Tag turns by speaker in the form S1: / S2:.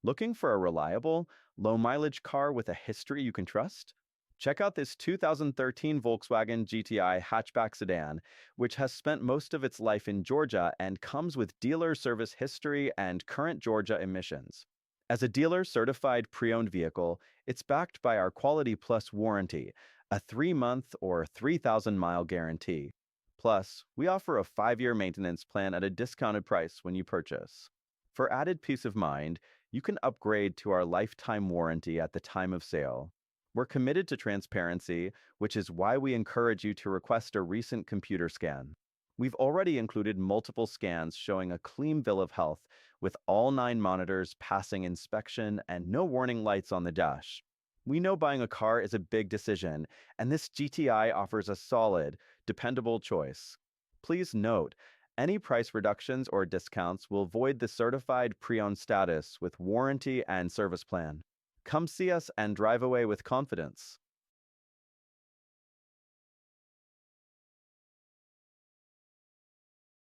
S1: Looking for a reliable, low-mileage car with a history you can trust? Check out this 2013 Volkswagen GTI hatchback sedan, which has spent most of its life in Georgia and comes with dealer service history and current Georgia emissions. As a dealer-certified pre-owned vehicle, it's backed by our Quality Plus warranty, a 3-month or 3,000-mile guarantee. Plus, we offer a 5-year maintenance plan at a discounted price when you purchase. For added peace of mind, you can upgrade to our lifetime warranty at the time of sale. We're committed to transparency, which is why we encourage you to request a recent computer scan. We've already included multiple scans showing a clean bill of health, with all 9 monitors passing inspection and no warning lights on the dash. We know buying a car is a big decision, and this GTI offers a solid, dependable choice. Please note, any price reductions or discounts will void the certified pre-owned status with warranty and service plan. Come see us and drive away with confidence.